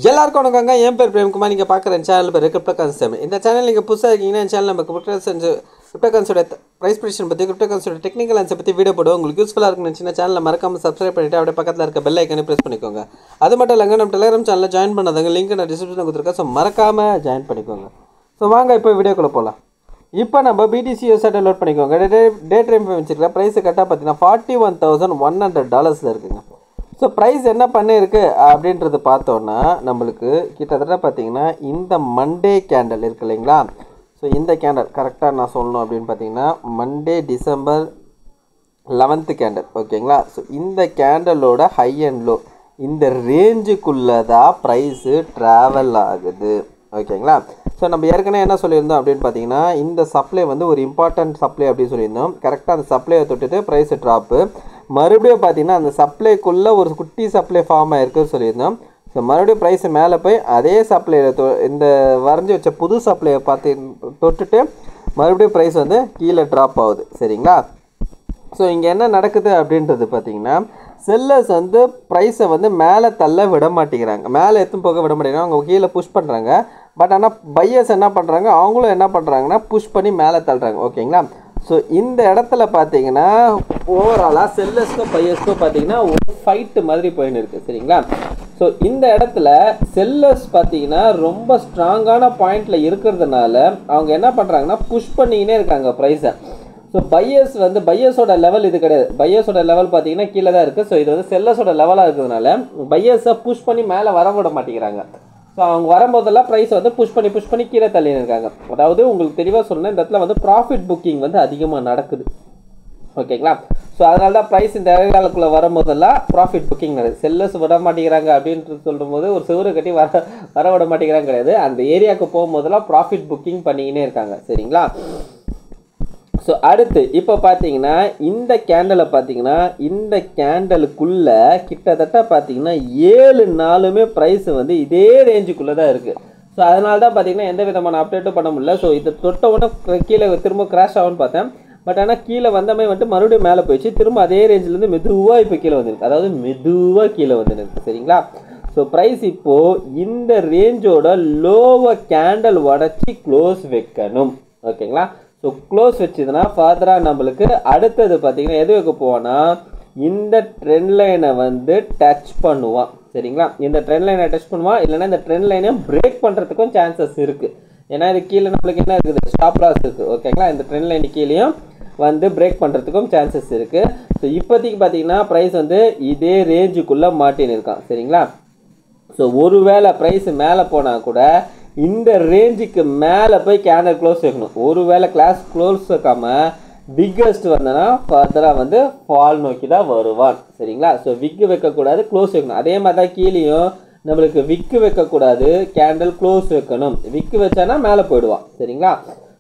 எல்லாருக்கும் வணக்கங்க. என் பேர் பிரேம்குமார். நீங்கள் பார்க்குற சேனல் பேர் கிரிப்டோ கான்செப்ட். இந்த சேனல் நீங்கள் புதுசாக இருக்கீங்கன்னா சேனல் நம்ம கிரிப்டோ கான்செப்ட் ப்ரைஸ் ப்ரெடிக்ஷன் பற்றி கிரிப்டோ கான்செப்ட் டெக்னிக்கல் ஆன்சர் பற்றி வீடியோ போடுவோம். உங்களுக்கு யூஸ்ஃபுல்லாக இருக்குன்னு நினச்சினா சேனலில் மறக்காமல் சப்ஸ்கிரைப் பண்ணிவிட்டு அப்படியே பக்கத்தில் இருக்க பெல் ஐக்கனை ப்ரெஸ் பண்ணிக்கோங்க. அது மட்டும் இல்லைங்க, நம்ம டெலிகிராம் சேனலில் ஜாயின் பண்ணாதவங்க லிங்க் நான் டிஸ்கிரிப்ஷனில் கொடுத்துருக்கேன். ஸோ மறக்காமல் ஜாயின் பண்ணிக்கோங்க. ஸோ வாங்க இப்போ வீடியோக்குள்ளே போகலாம். இப்போ நம்ம BTC USD டவுன்லோட் பண்ணிக்கோங்க. டே டைம் வச்சுருக்கேன். ப்ரைஸு கரெக்டாக பார்த்தீங்கன்னா $41,100 இருக்குங்க. ஸோ ப்ரைஸ் என்ன பண்ணியிருக்கு அப்படின்றது பார்த்தோன்னா நம்மளுக்கு கிட்டத்தட்ட பார்த்தீங்கன்னா இந்த மண்டே கேண்டல் இருக்குது இல்லைங்களா. ஸோ இந்த கேண்டல் கரெக்டாக நான் சொல்லணும் அப்படின்னு பார்த்தீங்கன்னா மண்டே டிசம்பர் 11th கேண்டல் ஓகேங்களா. ஸோ இந்த கேண்டலோட ஹை அண்ட் லோ இந்த ரேஞ்சுக்குள்ளே தான் ப்ரைஸு ட்ராவல் ஆகுது ஓகேங்களா. ஸோ நம்ம ஏற்கனவே என்ன சொல்லியிருந்தோம் அப்படின்னு பார்த்தீங்கன்னா இந்த சப்ளை வந்து ஒரு இம்பார்ட்டன்ட் சப்ளை அப்படின்னு சொல்லியிருந்தோம். கரெக்டாக அந்த சப்ளையை தொட்டுட்டு ப்ரைஸு ட்ராப்பு. மறுபடியும் பார்த்தீங்கன்னா அந்த சப்ளைக்குள்ளே ஒரு குட்டி சப்ளை ஃபார்ம் ஆகிருக்குன்னு சொல்லியிருந்தோம். ஸோ மறுபடியும் ப்ரைஸு மேலே போய் அதே சப்ளையில் இந்த வரைஞ்சி வச்ச புது சப்ளையை தொட்டுட்டு மறுபடியும் ப்ரைஸ் வந்து கீழே ட்ராப் ஆகுது சரிங்களா. ஸோ இங்கே என்ன நடக்குது அப்படின்றது பார்த்தீங்கன்னா செல்லர்ஸ் வந்து ப்ரைஸை வந்து மேலே தள்ள விட மாட்டேங்கிறாங்க, மேலே எடுத்துன்னு போக விட மாட்டேங்கிறாங்க, அவங்க கீழே புஷ் பண்ணுறாங்க. பட் ஆனால் பையர்ஸ் என்ன பண்ணுறாங்க, அவங்களும் என்ன பண்ணுறாங்கன்னா புஷ் பண்ணி மேலே தள்ளுறாங்க ஓகேங்களா. ஸோ இந்த இடத்துல பார்த்தீங்கன்னா ஓவராலாக செல்லர்ஸ்க்கும் பையர்ஸ்க்கும் பார்த்தீங்கன்னா ஒரு ஃபைட்டு மாதிரி போயின்னு இருக்குது சரிங்களா. ஸோ இந்த இடத்துல செல்லர்ஸ் பார்த்தீங்கன்னா ரொம்ப ஸ்ட்ராங்கான பாயிண்டில் இருக்கிறதுனால அவங்க என்ன பண்ணுறாங்கன்னா புஷ் பண்ணிக்கினே இருக்காங்க ப்ரைஸை. ஸோ பையர்ஸ் வந்து பையர்ஸோட லெவல் இது கிடையாது, பையர்ஸோட லெவல் பார்த்தீங்கன்னா கீழே தான் இருக்குது. ஸோ இது வந்து செல்லர்ஸோட லெவலாக இருக்கிறதுனால பையர்ஸை புஷ் பண்ணி மேலே வர விட மாட்டேங்கிறாங்க. ஸோ அவங்க வரும்போதெல்லாம் ப்ரைஸ் வந்து புஷ் பண்ணி கீழே தள்ளின்னு இருக்காங்க. அதாவது உங்களுக்கு தெளிவாக சொன்னால் இந்த இடத்துல வந்து ப்ராஃபிட் புக்கிங் வந்து அதிகமாக நடக்குது ஓகேங்களா. ஸோ அதனால தான் ப்ரைஸ் இந்த ஏரியாவுக்குள்ளே வரும்போதெல்லாம் ப்ராஃபிட் புக்கிங் நடக்குது. செல்லர்ஸ் விட மாட்டேங்கிறாங்க அப்படின்ட்டு சொல்லும்போது ஒரு செவரு கட்டி வர விட மாட்டேங்கிறாங்க கிடையாது, அந்த ஏரியாவுக்கு போகும்போதெல்லாம் ப்ராஃபிட் புக்கிங் பண்ணிக்கினே இருக்காங்க சரிங்களா. ஸோ அடுத்து இப்போ பார்த்தீங்கன்னா இந்த கேண்டலை பார்த்தீங்கன்னா இந்த கேண்டலுக்குள்ளே கிட்டத்தட்ட பார்த்தீங்கன்னா 7 நாளுமே ப்ரைஸ் வந்து இதே ரேஞ்சுக்குள்ளே தான் இருக்குது. ஸோ அதனால தான் பார்த்தீங்கன்னா எந்த விதமான அப்டேட்டும் பண்ண முடியல. ஸோ இதை தொட்ட உடனே கீழே திரும்ப கிராஷ் ஆகும்னு பார்த்தேன். பட் ஆனால் கீழே வந்தமே வந்துட்டு மறுபடியும் மேலே போயிடுச்சு, திரும்ப அதே ரேஞ்சிலேருந்து மெதுவாக இப்போ கீழே வந்துருக்கு, அதாவது மெதுவாக கீழே வந்துருக்கு சரிங்களா. ஸோ ப்ரைஸ் இப்போது இந்த ரேஞ்சோட லோவை கேண்டல் உடச்சி க்ளோஸ் வைக்கணும் ஓகேங்களா. ஸோ க்ளோஸ் வச்சுதுன்னா ஃபர்தராக நம்மளுக்கு அடுத்தது பார்த்திங்கன்னா எது வைக்க போவோன்னா இந்த ட்ரெண்ட் லைனை வந்து டச் பண்ணுவான் சரிங்களா. இந்த ட்ரெண்ட் லைனை டச் பண்ணுவான், இல்லைன்னா இந்த ட்ரெண்ட் லைனை பிரேக் பண்ணுறதுக்கும் சான்சஸ் இருக்குது. ஏன்னா இது கீழே நம்மளுக்கு என்ன இருக்குது, ஸ்டாப் லாஸ் இருக்குது ஓகேங்களா. இந்த ட்ரெண்ட் லைன் கீழேயும் வந்து பிரேக் பண்ணுறதுக்கும் சான்சஸ் இருக்குது. ஸோ இப்போதைக்கு பார்த்தீங்கன்னா ப்ரைஸ் வந்து இதே ரேஞ்சுக்குள்ளே மாட்டின்னு இருக்கான் சரிங்களா. ஸோ ஒருவேளை ப்ரைஸ் மேலே போனால் கூட இந்த ரேஞ்சுக்கு மேலே போய் கேண்டல் க்ளோஸ் வைக்கணும். ஒருவேளை க்ளோஸ் வைக்காமல் பிக்கஸ்ட் வந்தனா ஃபர்தராக வந்து ஃபால் நோக்கி தான் வருவான் சரிங்களா. ஸோ விக்கு வைக்கக்கூடாது, க்ளோஸ் வைக்கணும். அதே மாதிரி தான் கீழேயும் நம்மளுக்கு விக்கு வைக்கக்கூடாது, கேண்டல் க்ளோஸ் வைக்கணும். விக்கு வச்சானா மேலே போயிடுவான் சரிங்களா.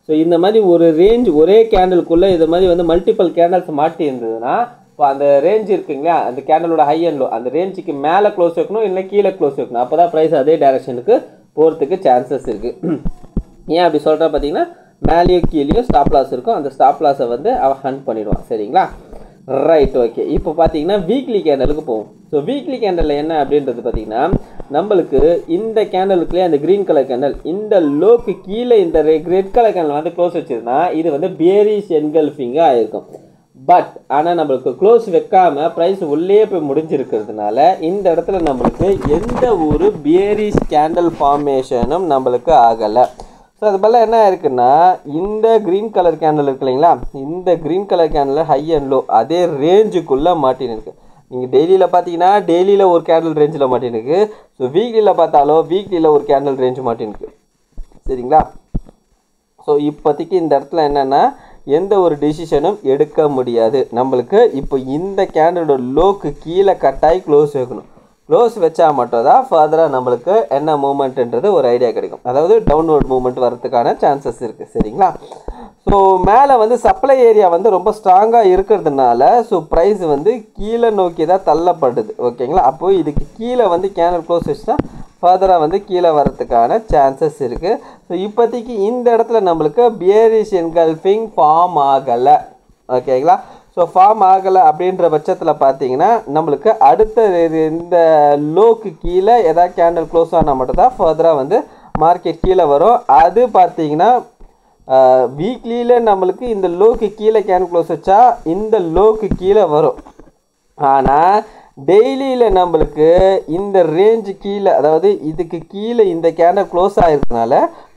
ஸோ இந்த மாதிரி ஒரு ரேஞ்ச் ஒரே கேண்டலுக்குள்ளே இது மாதிரி வந்து மல்டிபிள் கேண்டல்ஸ் மாட்டி இருந்ததுன்னா இப்போ அந்த ரேஞ்ச் இருக்குங்களா, அந்த கேண்டலோட ஹை அண்ட் லோ அந்த ரேஞ்சுக்கு மேலே க்ளோஸ் வைக்கணும், இல்லை கீழே க்ளோஸ் வைக்கணும். அப்போ தான் ப்ரைஸ் அதே டைரக்ஷனுக்கு போகிறதுக்கு சான்சஸ் இருக்குது. ஏன் அப்படி சொல்கிறா பார்த்தீங்கன்னா மேலேயும் கீழேயும் ஸ்டாப் லாஸ் இருக்கும், அந்த ஸ்டாப் லாஸை வந்து அவன் ஹண்ட் பண்ணிடுவான் சரிங்களா. Right okay. இப்போ பார்த்தீங்கன்னா வீக்லி கேண்டலுக்கு போகும். ஸோ வீக்லி கேண்டலில் என்ன அப்படின்றது பார்த்தீங்கன்னா நம்மளுக்கு இந்த கேண்டலுக்குள்ளே அந்த க்ரீன் கலர் கேண்டல் இந்த லோக்கு கீழே இந்த ரெட் கலர் கேண்டல் வந்து க்ளோஸ் வச்சுருந்தா இது வந்து பியரிஷ் என்கல்ஃபிங்காக ஆயிருக்கும். பட் ஆனால் நம்மளுக்கு க்ளோஸ் வைக்காமல் ப்ரைஸ் உள்ளே போய் முடிஞ்சிருக்கிறதுனால இந்த இடத்துல நம்மளுக்கு எந்த ஒரு பியரிஷ் கேண்டல் ஃபார்மேஷனும் நம்மளுக்கு ஆகலை. ஸோ அது போல் என்ன இருக்குன்னா இந்த க்ரீன் கலர் கேண்டல் இருக்கு இல்லைங்களா, இந்த க்ரீன் கலர் கேண்டலில் ஹை அண்ட் லோ அதே ரேஞ்சுக்குள்ளே மாட்டின்னு இருக்குது. நீங்கள் டெய்லியில் பார்த்தீங்கன்னா டெய்லியில் ஒரு கேண்டல் ரேஞ்சில் மாட்டின்னு இருக்குது. ஸோ வீக்லியில் பார்த்தாலும் வீக்லியில் ஒரு கேண்டல் ரேஞ்சு மாட்டின்னு இருக்குது சரிங்களா. ஸோ இப்போதைக்கு இந்த இடத்துல என்னென்னா எந்த ஒரு டிசிஷனும் எடுக்க முடியாது நம்மளுக்கு. இப்போ இந்த கேண்டலோட லோக்கு கீழே கட்டாயி க்ளோஸ் வைக்கணும். க்ளோஸ் வச்சா மட்டும் தான் ஃபர்தராக நம்மளுக்கு என்ன மூமெண்ட்டுன்றது ஒரு ஐடியா கிடைக்கும், அதாவது டவுன்வர்ட் மூமெண்ட் வரதுக்கான சான்சஸ் இருக்குது சரிங்களா. ஸோ மேலே வந்து சப்ளை ஏரியா வந்து ரொம்ப ஸ்ட்ராங்காக இருக்கிறதுனால ஸோ ப்ரைஸ் வந்து கீழே நோக்கி தான் தள்ளப்படுது ஓகேங்களா. அப்போது இதுக்கு கீழே வந்து கேண்டல் க்ளோஸ் வச்சுட்டா ஃபர்தராக வந்து கீழே வரதுக்கான சான்சஸ் இருக்குது. ஸோ இப்போதைக்கு இந்த இடத்துல நம்மளுக்கு பியரிஷ் என்கல்ஃபிங் ஃபார்ம் ஆகலை ஓகேங்களா. ஸோ ஃபார்ம் ஆகலை அப்படின்ற பட்சத்தில் பார்த்தீங்கன்னா நம்மளுக்கு அடுத்த இந்த லோக்கு கீழே எதாவது கேண்டில் க்ளோஸ் ஆனால் மட்டும் தான் ஃபர்தராக வந்து மார்க்கெட் கீழே வரும். அது பார்த்தீங்கன்னா வீக்லியில் நம்மளுக்கு இந்த லோக்கு கீழே கேண்டில் க்ளோஸ் வச்சா இந்த லோக்கு கீழே வரும். ஆனால் டெய்லியில் நம்மளுக்கு இந்த ரேஞ்சு கீழே, அதாவது இதுக்கு கீழே இந்த கேண்டில் க்ளோஸ் ஆகிருக்கனால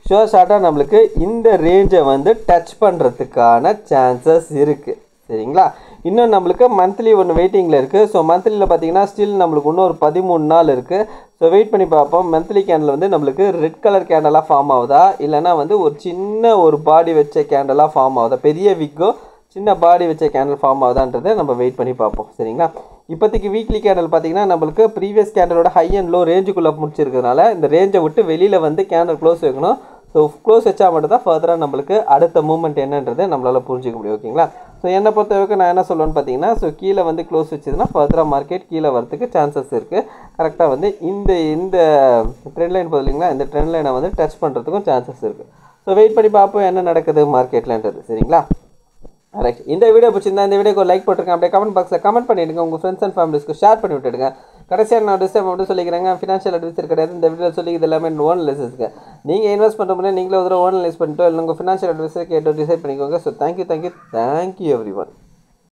ஷோர் ஷார்ட்டாக நம்மளுக்கு இந்த ரேஞ்சை வந்து டச் பண்ணுறதுக்கான சான்சஸ் இருக்குது. சரிங்களா? இன்னும் நம்மளுக்கு மந்த்லி ஒன்று வெயிட்டிங்கில் இருக்குது. ஸோ மந்த்லியில் பார்த்தீங்கன்னா ஸ்டில் நம்மளுக்கு இன்னும் ஒரு 13 நாள் இருக்குது. ஸோ வெயிட் பண்ணி பார்ப்போம். மந்த்லி கேண்டில் வந்து நம்மளுக்கு ரெட் கலர் கேண்டலாக ஃபார்ம் ஆகுதா, இல்லைனா வந்து ஒரு சின்ன ஒரு பாடி வச்ச கேண்டலாக ஃபார்ம் ஆகுதா, பெரிய விக்கோ சின்ன பாடி வச்ச கேண்டில் ஃபார்ம் ஆகுதான்றதை நம்ம வெயிட் பண்ணி பார்ப்போம். சரிங்களா? இப்போதைக்கு வீக்லி கேண்டில் பார்த்தீங்கன்னா நம்மளுக்கு ப்ரீவியஸ் கேண்டலோட ஹை அண்ட் லோ ரேஞ்சுக்குள்ளே முடிச்சிருக்கிறதுனால இந்த ரேஞ்சை விட்டு வெளியில் வந்து கேண்டில் க்ளோஸ் வைக்கணும். ஸோ க்ளோஸ் வச்சா மட்டும் தான் ஃபர்தராக நம்மளுக்கு அடுத்த மூவ்மெண்ட் என்னன்றதை நம்மளால் புரிஞ்சிக்க முடியும். ஓகேங்களா? ஸோ என்னை பொறுத்தவரைக்கும் நான் என்ன சொல்லுவேன்னு பார்த்தீங்கன்னா, ஸோ கீழே வந்து க்ளோஸ் வச்சதுன்னா ஃபர்தராக மார்க்கெட் கீழே வரதுக்கு சான்சஸ் இருக்குது. கரெக்டாக வந்து இந்த ட்ரெண்ட் லைன் போகுது இல்லைங்களா, இந்த ட்ரெண்ட் லைனை வந்து டச் பண்ணுறதுக்கும் சான்சஸ் இருக்குது. ஸோ வெயிட் பண்ணி பார்ப்போம் என்ன நடக்குது மார்க்கெட்லன்றது. சரிங்களா? ரைட். இந்த வீடியோ பிடிச்சிருந்தா இந்த வீடியோக்கு லைக் போட்டுருங்க. அப்படியே கமெண்ட் பாக்ஸில் கமெண்ட் பண்ணிவிடுங்க. உங்கள் ஃப்ரெண்ட்ஸ் அண்ட் ஃபேமிலிஸ்க்கு ஷேர் பண்ணி விட்டுடுங்க. கடைசியாக நான் டிஸ்டர்ப் மட்டும் சொல்லிக்கிறேங்க, ஃபினான்ஷியல் அட்வைசர் கிடையாது. இந்த வீடியோ சொல்லிக்கிறது எல்லாமே ஓன் அனலைசிஸ்க்கு. நீங்கள் இன்வெஸ்ட் பண்ணுற முன்னாடி நீங்களே ஒரு ஓன் அனலைஸ் பண்ணிட்டோ இல்லை உங்கள் ஃபினான்ஷியல் அட்வைசர் கேட்டு டிசைட் பண்ணிக்கோங்க. So thank you every one.